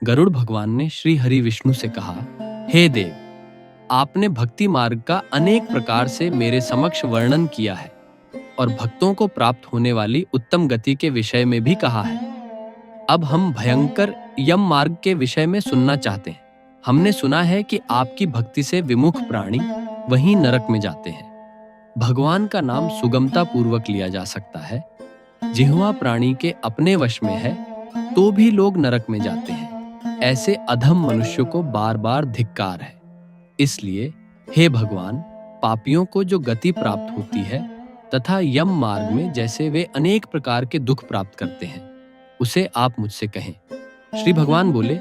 गरुड़ भगवान ने श्री हरि विष्णु से कहा, हे देव, आपने भक्ति मार्ग का अनेक प्रकार से मेरे समक्ष वर्णन किया है और भक्तों को प्राप्त होने वाली उत्तम गति के विषय में भी कहा है। अब हम भयंकर यम मार्ग के विषय में सुनना चाहते हैं। हमने सुना है कि आपकी भक्ति से विमुख प्राणी वहीं नरक में जाते हैं। भगवान का नाम सुगमता पूर्वक लिया जा सकता है। जिह्वा प्राणी के अपने वश में है तो भी लोग नरक में जाते हैं। ऐसे अधम मनुष्य को बार बार धिक्कार है। इसलिए हे भगवान, पापियों को जो गति प्राप्त होती है तथा यम मार्ग में जैसे वे अनेक प्रकार के दुख प्राप्त करते हैं, उसे आप मुझसे कहें। श्री भगवान बोले,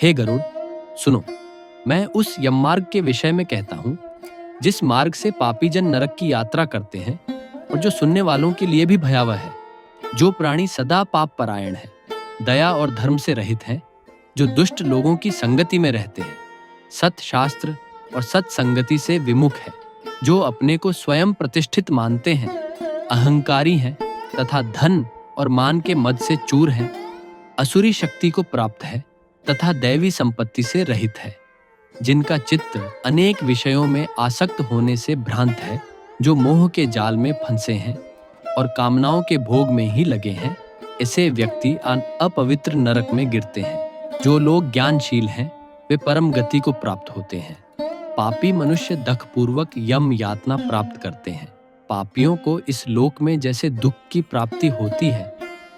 हे गरुड़, सुनो, मैं उस यम मार्ग के विषय में कहता हूं जिस मार्ग से पापी जन नरक की यात्रा करते हैं और जो सुनने वालों के लिए भी भयावह है। जो प्राणी सदा पाप परायण है, दया और धर्म से रहित हैं, जो दुष्ट लोगों की संगति में रहते हैं, सत शास्त्र और सत्संगति से विमुख है, जो अपने को स्वयं प्रतिष्ठित मानते हैं, अहंकारी हैं तथा धन और मान के मद से चूर हैं, असुरी शक्ति को प्राप्त है तथा दैवी संपत्ति से रहित है, जिनका चित्त अनेक विषयों में आसक्त होने से भ्रांत है, जो मोह के जाल में फंसे हैं और कामनाओं के भोग में ही लगे हैं, ऐसे व्यक्ति अपवित्र नरक में गिरते हैं। जो लोग ज्ञानशील हैं वे परम गति को प्राप्त होते हैं। पापी मनुष्य दखपूर्वक यम यातना प्राप्त करते हैं। पापियों को इस लोक में जैसे दुख की प्राप्ति होती है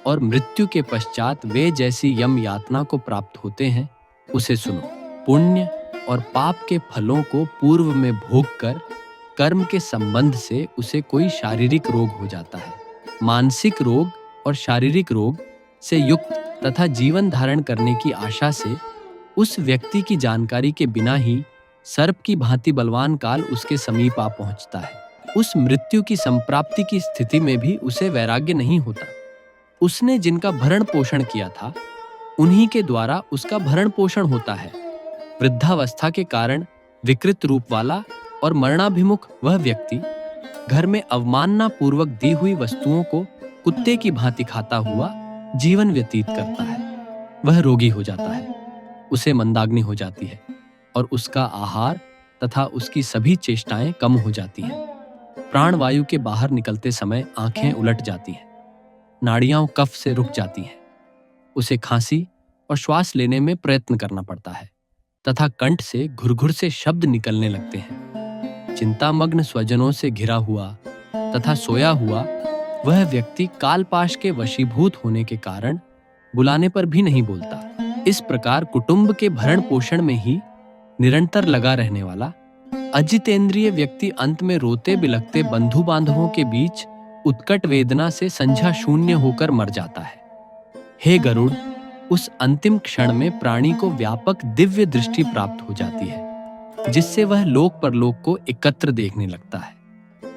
और मृत्यु के पश्चात वे जैसी यम यातना को प्राप्त होते हैं, उसे सुनो। पुण्य और पाप के फलों को पूर्व में भोग कर कर्म के संबंध से उसे कोई शारीरिक रोग हो जाता है। मानसिक रोग और शारीरिक रोग से युक्त तथा जीवन धारण करने की आशा से उस व्यक्ति की जानकारी के बिना ही सर्प की भांति बलवान काल उसके समीप आ पहुंचता है। उस मृत्यु की संप्राप्ति की स्थिति में भी उसे वैराग्य नहीं होता। उसने जिनका भरण पोषण किया था उन्हीं के द्वारा उसका भरण पोषण होता है। वृद्धावस्था के कारण विकृत रूप वाला और मरणाभिमुख वह व्यक्ति घर में अवमानना पूर्वक दी हुई वस्तुओं को कुत्ते की भांति खाता हुआ जीवन व्यतीत करता है। वह रोगी हो जाता है, उसे मंदाग्नि हो जाती है और उसका आहार तथा उसकी सभी चेष्टाएं कम हो जाती हैं। प्राण वायु के बाहर निकलते समय आंखें उलट जाती हैं, नाड़ियां कफ से रुक जाती हैं, उसे खांसी और श्वास लेने में प्रयत्न करना पड़ता है तथा कंठ से घुरघुर से शब्द निकलने लगते हैं। चिंतामग्न स्वजनों से घिरा हुआ तथा सोया हुआ वह व्यक्ति कालपाश के वशीभूत होने के कारण बुलाने पर भी नहीं बोलता। इस प्रकार कुटुंब के भरण पोषण में ही निरंतर लगा रहने वाला अजितेंद्रिय व्यक्ति अंत में रोते बिलखते बंधु बांधवों के बीच उत्कट वेदना से संझा शून्य होकर मर जाता है। हे गरुड़, उस अंतिम क्षण में प्राणी को व्यापक दिव्य दृष्टि प्राप्त हो जाती है, जिससे वह लोक परलोक को एकत्र देखने लगता है।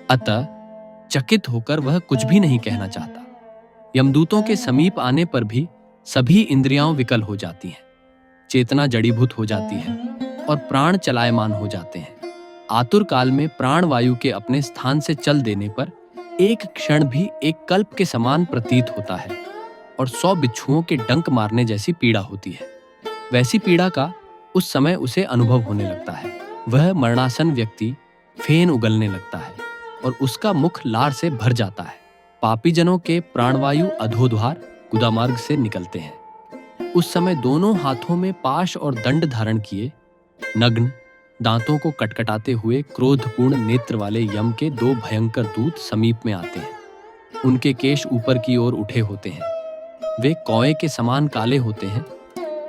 अतः चकित होकर वह कुछ भी नहीं कहना चाहता। यमदूतों के समीप आने पर भी सभी इंद्रियां विकल हो जाती हैं, चेतना जड़ीभूत हो जाती है और प्राण चलायमान हो जाते हैं। आतुर काल में प्राण वायु के अपने स्थान से चल देने पर एक क्षण भी एक कल्प के समान प्रतीत होता है और 100 बिच्छुओं के डंक मारने जैसी पीड़ा होती है। वैसी पीड़ा का उस समय उसे अनुभव होने लगता है। वह मरणासन व्यक्ति फेन उगलने लगता है और उसका मुख लार से भर जाता है। पापी जनों के प्राणवायु अधोद्वार गुदामार्ग से निकलते हैं। उस समय दोनों हाथों में पाश और दंड धारण किए, नग्न, दांतों को कटकटाते हुए क्रोधपूर्ण नेत्र वाले यम के 2 भयंकर दूत समीप में आते हैं। उनके केश ऊपर की ओर उठे होते हैं। वे कौए के समान काले होते हैं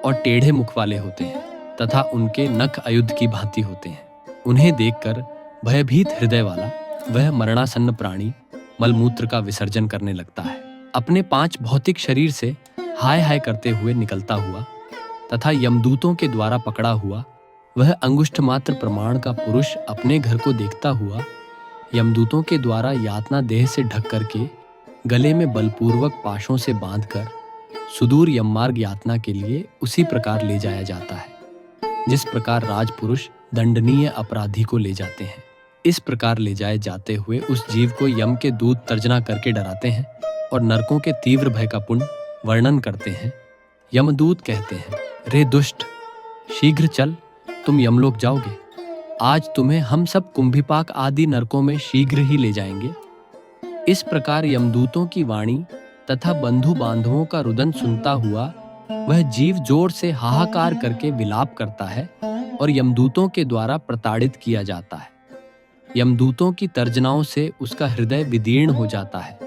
और टेढ़े मुख वाले होते हैं तथा उनके नख आयुध की भांति होते हैं। उन्हें देखकर भयभीत हृदय वाला वह मरणासन्न प्राणी मलमूत्र का विसर्जन करने लगता है। अपने 5 भौतिक शरीर से हाय हाय करते हुए निकलता हुआ तथा यमदूतों के द्वारा पकड़ा हुआ वह अंगुष्ठ मात्र प्रमाण का पुरुष अपने घर को देखता हुआ यमदूतों के द्वारा यातना देह से ढक करके गले में बलपूर्वक पाशों से बांधकर सुदूर यममार्ग यातना के लिए उसी प्रकार ले जाया जाता है जिस प्रकार राजपुरुष दंडनीय अपराधी को ले जाते हैं। इस प्रकार ले जाए जाते हुए उस जीव को यम के दूत तर्जना करके डराते हैं और नरकों के तीव्र भय का पुण्य वर्णन करते हैं। यमदूत कहते हैं, रे दुष्ट, शीघ्र चल, तुम यमलोक जाओगे। आज तुम्हें हम सब कुंभिपाक आदि नरकों में शीघ्र ही ले जाएंगे। इस प्रकार यमदूतों की वाणी तथा बंधु बांधवों का रुदन सुनता हुआ वह जीव जोर से हाहाकार करके विलाप करता है और यमदूतों के द्वारा प्रताड़ित किया जाता है। यमदूतों की तर्जनाओं से उसका हृदय विदीर्ण हो जाता है,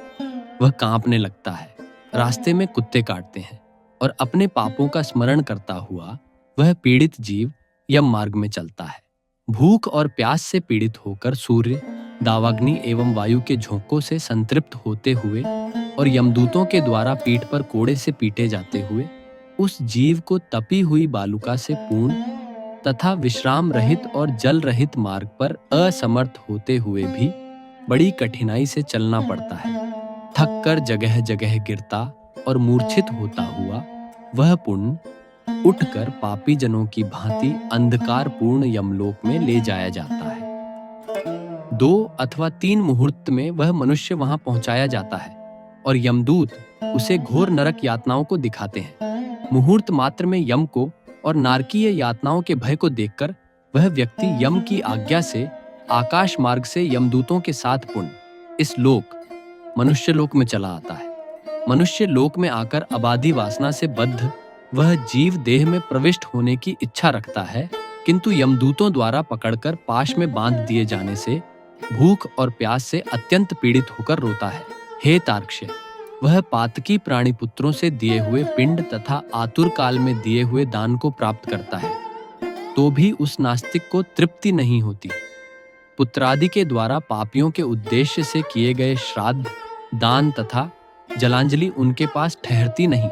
वह कांपने लगता है, रास्ते में कुत्ते काटते हैं और अपने पापों का स्मरण करता हुआ वह पीड़ित जीव यम मार्ग में चलता है। भूख और प्यास से पीड़ित होकर सूर्य, दावाग्नि एवं वायु के झोंकों से संतृप्त होते हुए और यमदूतों के द्वारा पीठ पर कोड़े से पीटे जाते हुए उस जीव को तपी हुई बालुका से पूर्ण तथा विश्राम रहित और जल रहित मार्ग पर असमर्थ होते हुए भी बड़ी कठिनाई से चलना पड़ता है। थक कर जगह जगह गिरता और मूर्छित होता हुआ वह पुण्य उठकर पापी जनों की भांति अंधकार पूर्ण यमलोक में ले जाया जाता है। 2 अथवा 3 मुहूर्त में वह मनुष्य वहां पहुंचाया जाता है और यमदूत उसे घोर नरक यातनाओं को दिखाते हैं। मुहूर्त मात्र में यम को और नारकीय यातनाओं के भय को देखकर वह व्यक्ति यम की आज्ञा से आकाश मार्ग से यमदूतों के साथ पुण्य इस लोक मनुष्य लोक में चला आता है। मनुष्य लोक में आकर अबाधी वासना से बद्ध वह जीव देह में प्रविष्ट होने की इच्छा रखता है, किंतु यमदूतों द्वारा पकड़कर पाश में बांध दिए जाने से भूख और प्यास से अत्यंत पीड़ित होकर रोता है। हे तार्क्ष्य, वह पातकी प्राणी पुत्रों से दिए हुए पिंड तथा आतुर काल में दिए हुए दान को प्राप्त करता है, तो भी उस नास्तिक को तृप्ति नहीं होती। पुत्रादि के द्वारा पापियों के उद्देश्य से किए गए श्राद्ध, दान तथा जलांजलि उनके पास ठहरती नहीं।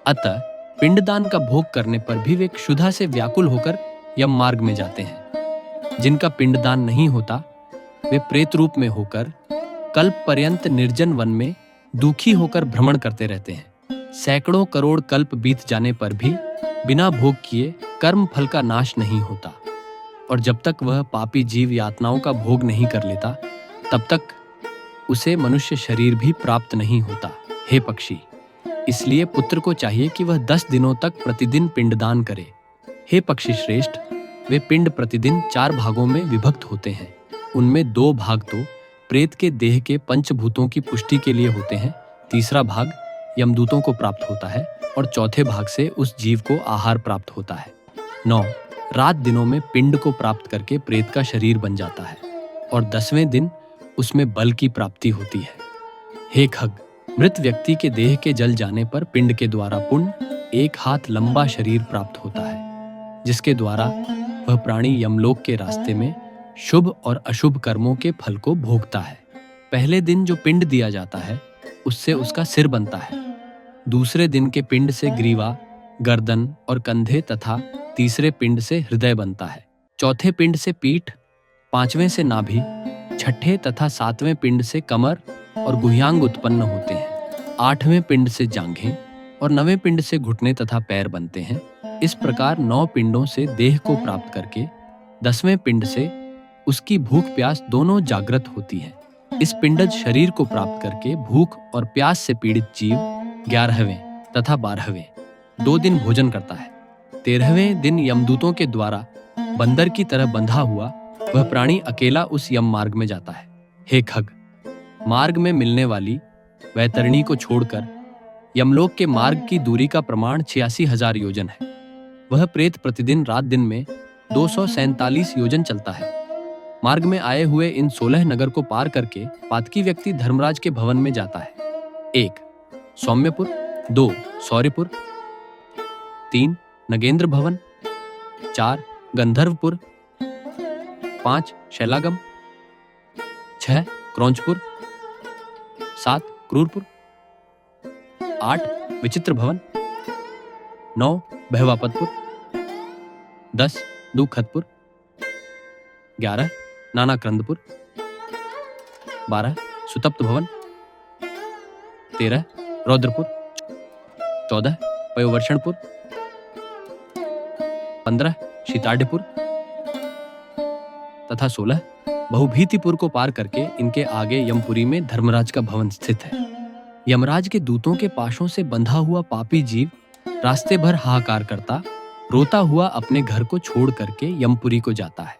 अतः पिंडदान का भोग करने पर भी वे क्षुधा से व्याकुल होकर यम मार्ग में जाते हैं। जिनका पिंडदान नहीं होता वे प्रेत रूप में होकर कल्प पर्यंत निर्जन वन में दुखी होकर भ्रमण करते रहते हैं। सैकड़ों करोड़ कल्प बीत जाने पर भी बिना भोग किए कर्म फल का नाश नहीं होता, और जब तक वह पापी जीव यातनाओं का भोग नहीं कर लेता तब तक उसे मनुष्य शरीर भी प्राप्त नहीं होता। हे पक्षी, इसलिए पुत्र को चाहिए कि वह 10 दिनों तक प्रतिदिन पिंडदान करे। हे पक्षी श्रेष्ठ, वे पिंड प्रतिदिन 4 भागों में विभक्त होते हैं। उनमें 2 भाग तो प्रेत के देह के पंचभूतों की पुष्टि के लिए होते हैं, तीसरा भाग यमदूतों को प्राप्त होता है और चौथे भाग से उस जीव को आहार प्राप्त होता है। 9 रात दिनों में पिंड को प्राप्त करके प्रेत का शरीर बन जाता है और 10वें दिन उसमें बल की प्राप्ति होती है। हे खग, मृत व्यक्ति के देह के जल जाने पर पिंड के द्वारा पुण्य 1 हाथ लंबा शरीर प्राप्त होता है, जिसके द्वारा वह प्राणी यमलोक के रास्ते में शुभ और अशुभ कर्मों के फल को भोगता है। पहले दिन जो पिंड दिया जाता है उससे उसका सिर बनता है, दूसरे दिन के पिंड से ग्रीवा, गर्दन और कंधे तथा तीसरे पिंड से हृदय बनता है। चौथे पिंड से पीठ, 5वें से नाभि, छठे तथा 7वें पिंड से कमर और गुह्यांग उत्पन्न होते हैं। 8वें पिंड से जांघें और 9वें पिंड से घुटने तथा पैर बनते हैं। इस प्रकार 9 पिंडों से देह को प्राप्त करके 10वें पिंड से उसकी भूख प्यास दोनों जागृत होती है। इस पिंडज शरीर को प्राप्त करके भूख और प्यास से पीड़ित जीव 11वें तथा 12वें 2 दिन भोजन करता है। 13वें दिन यमदूतों के द्वारा बंदर की तरह बंधा हुआ वह प्राणी अकेला उस यम मार्ग में जाता है। हे खग, मार्ग में मिलने वाली वैतरणी को छोड़कर यमलोक के मार्ग की दूरी का प्रमाण 86,000 योजन है। वह प्रेत प्रतिदिन रात दिन में 247 योजन चलता है। मार्ग में आए हुए इन 16 नगर को पार करके पातकी व्यक्ति धर्मराज के भवन में जाता है। 1 सौम्यपुर, 2 सौर्यपुर, 3 नगेंद्र भवन, 4 गंधर्वपुर, 5 शैलागम, 6 क्रौंचपुर, 7 क्रूरपुर, 8 विचित्र भवन, 9 बहवापतपुर, 10 दुखतपुर, 11 नानाक्रंदपुर, 12 सुतप्त भवन, 13 रौद्रपुर, 14 पयोवर्षणपुर, 15 शीताड्यपुर तथा 16 बहुभीतिपुर को पार करके इनके आगे यमपुरी में धर्मराज का भवन स्थित है। यमराज के दूतों के पाशों से बंधा हुआ पापी जीव रास्ते भर हाहाकार करता रोता हुआ अपने घर को छोड़ करके यमपुरी को जाता है।